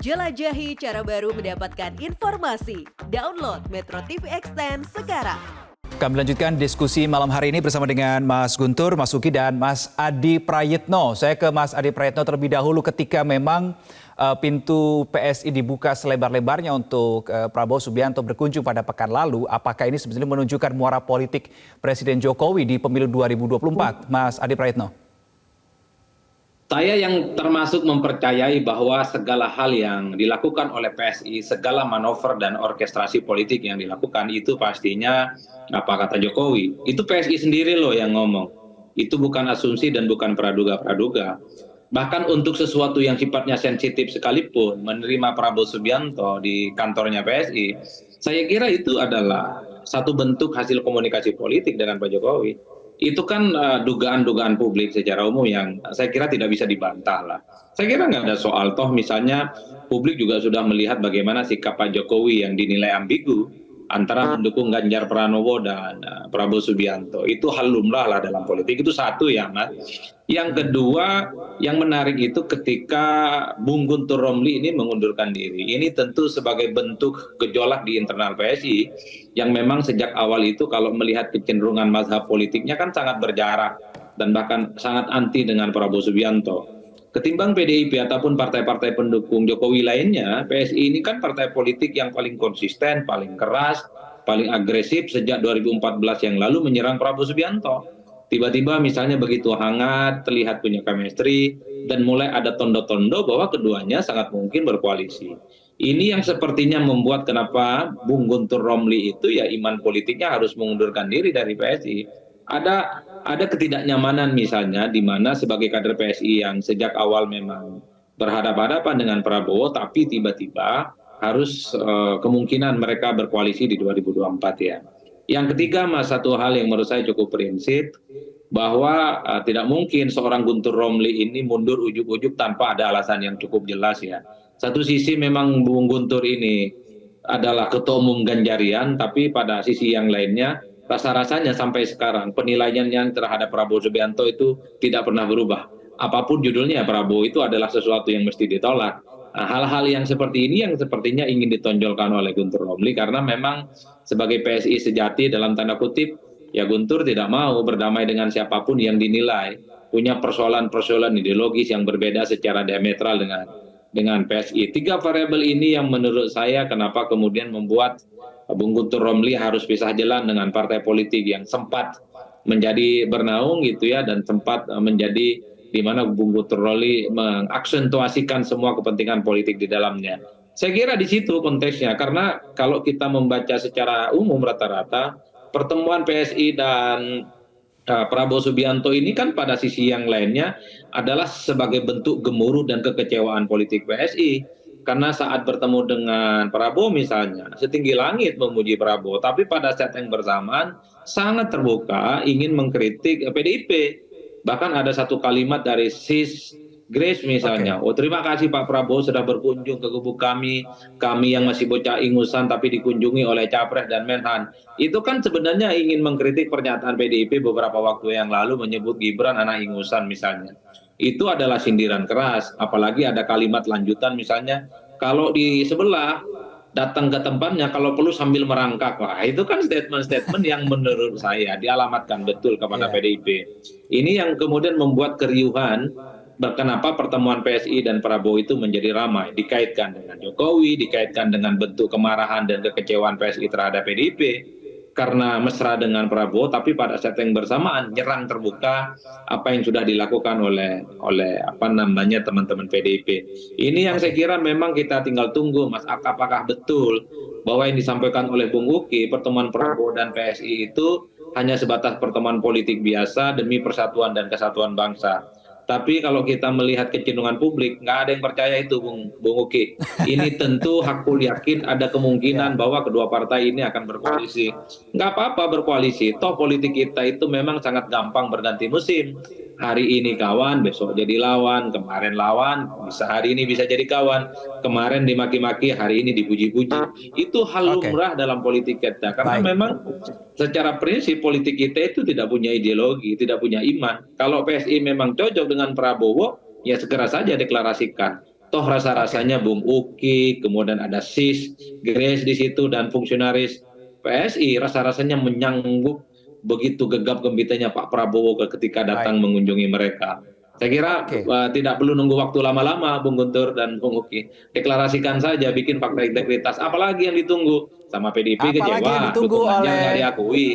Jelajahi cara baru mendapatkan informasi. Download Metro TV Extend sekarang. Kami lanjutkan diskusi malam hari ini bersama dengan Mas Guntur, Mas Uki, dan Mas Adi Prayitno. Saya ke Mas Adi Prayitno terlebih dahulu ketika memang pintu PSI dibuka selebar-lebarnya untuk Prabowo Subianto berkunjung pada pekan lalu. Apakah ini sebetulnya menunjukkan muara politik Presiden Jokowi di pemilu 2024? Mas Adi Prayitno. Saya yang termasuk mempercayai bahwa segala hal yang dilakukan oleh PSI, segala manuver dan orkestrasi politik yang dilakukan itu pastinya apa kata Jokowi. Itu PSI sendiri loh yang ngomong. Itu bukan asumsi dan bukan praduga-praduga. Bahkan untuk sesuatu yang sifatnya sensitif sekalipun, menerima Prabowo Subianto di kantornya PSI, saya kira itu adalah satu bentuk hasil komunikasi politik dengan Pak Jokowi. Itu kan dugaan-dugaan publik secara umum yang saya kira tidak bisa dibantah lah. Saya kira nggak ada soal, toh misalnya publik juga sudah melihat bagaimana sikap Pak Jokowi yang dinilai ambigu antara mendukung Ganjar Pranowo dan Prabowo Subianto. Itu hal lumrah lah dalam politik, itu satu ya Mas. Yang kedua, yang menarik itu ketika Bung Guntur Romli ini mengundurkan diri. Ini tentu sebagai bentuk gejolak di internal PSI yang memang sejak awal itu kalau melihat kecenderungan mazhab politiknya kan sangat berjarak dan bahkan sangat anti dengan Prabowo Subianto. Ketimbang PDIP ataupun partai-partai pendukung Jokowi lainnya, PSI ini kan partai politik yang paling konsisten, paling keras, paling agresif sejak 2014 yang lalu menyerang Prabowo Subianto. Tiba-tiba misalnya begitu hangat, terlihat punya chemistry, dan mulai ada tondo-tondo bahwa keduanya sangat mungkin berkoalisi. Ini yang sepertinya membuat kenapa Bung Guntur Romli itu ya iman politiknya harus mengundurkan diri dari PSI. Ada ketidaknyamanan misalnya di mana sebagai kader PSI yang sejak awal memang berhadapan-hadapan dengan Prabowo, tapi tiba-tiba harus kemungkinan mereka berkoalisi di 2024 ya. Yang ketiga Mas, satu hal yang menurut saya cukup prinsip, bahwa tidak mungkin seorang Guntur Romli ini mundur ujuk-ujuk tanpa ada alasan yang cukup jelas ya. Satu sisi memang Bung Guntur ini adalah ketua umum Ganjarian, tapi pada sisi yang lainnya rasa-rasanya sampai sekarang penilaiannya terhadap Prabowo Subianto itu tidak pernah berubah. Apapun judulnya Prabowo itu adalah sesuatu yang mesti ditolak. Nah, hal-hal yang seperti ini yang sepertinya ingin ditonjolkan oleh Guntur Romli karena memang sebagai PSI sejati dalam tanda kutip, ya Guntur tidak mau berdamai dengan siapapun yang dinilai punya persoalan-persoalan ideologis yang berbeda secara diametral dengan PSI. Tiga variabel ini yang menurut saya kenapa kemudian membuat Bung Guntur Romli harus pisah jalan dengan partai politik yang sempat menjadi bernaung gitu ya, dan sempat menjadi di mana Bung Guntur Romli mengaksentuasikan semua kepentingan politik di dalamnya. Saya kira di situ konteksnya, karena kalau kita membaca secara umum rata-rata pertemuan PSI dan Prabowo Subianto ini kan pada sisi yang lainnya adalah sebagai bentuk gemuruh dan kekecewaan politik PSI. Karena saat bertemu dengan Prabowo misalnya, setinggi langit memuji Prabowo, tapi pada saat yang bersamaan sangat terbuka ingin mengkritik PDIP. Bahkan ada satu kalimat dari Sis Grace misalnya, oh terima kasih Pak Prabowo sudah berkunjung ke kubu kami yang masih bocah ingusan tapi dikunjungi oleh Capres dan Menhan. Itu kan sebenarnya ingin mengkritik pernyataan PDIP beberapa waktu yang lalu menyebut Gibran anak ingusan misalnya. Itu adalah sindiran keras, apalagi ada kalimat lanjutan misalnya, kalau di sebelah datang ke tempatnya kalau perlu sambil merangkak. Wah, itu kan statement-statement yang menurut saya dialamatkan betul kepada PDIP. Ini yang kemudian membuat keriuhan. Kenapa pertemuan PSI dan Prabowo itu menjadi ramai, dikaitkan dengan Jokowi, dikaitkan dengan bentuk kemarahan dan kekecewaan PSI terhadap PDIP karena mesra dengan Prabowo, tapi pada saat yang bersamaan nyerang terbuka apa yang sudah dilakukan oleh teman-teman PDIP. Ini yang saya kira memang kita tinggal tunggu Mas, apakah betul bahwa yang disampaikan oleh Bung Uki, pertemuan Prabowo dan PSI itu hanya sebatas pertemuan politik biasa demi persatuan dan kesatuan bangsa. Tapi kalau kita melihat kecenderungan publik, nggak ada yang percaya itu, Bung Uki. Ini tentu hakul yakin ada kemungkinan bahwa kedua partai ini akan berkoalisi. Nggak apa-apa berkoalisi, toh politik kita itu memang sangat gampang berganti musim. Hari ini kawan, besok jadi lawan, kemarin lawan, bisa hari ini bisa jadi kawan, kemarin dimaki-maki, hari ini dipuji-puji. Itu hal lumrah dalam politik kita, karena memang secara prinsip politik kita itu tidak punya ideologi, tidak punya iman. Kalau PSI memang cocok dengan Prabowo, ya segera saja deklarasikan. Toh rasa-rasanya Bung Uki, kemudian ada Sis, Grace di situ dan fungsionaris PSI rasa-rasanya menyanggup begitu gegap gempitanya Pak Prabowo ketika datang mengunjungi mereka. Saya kira Oke. tidak perlu nunggu waktu lama-lama Bung Guntur dan Bung Uki. Deklarasikan saja, bikin fakta integritas. Apalagi yang ditunggu? Sama PDIP Apalagi yang kecewa, ditunggu dukungannya oleh nggak diakui.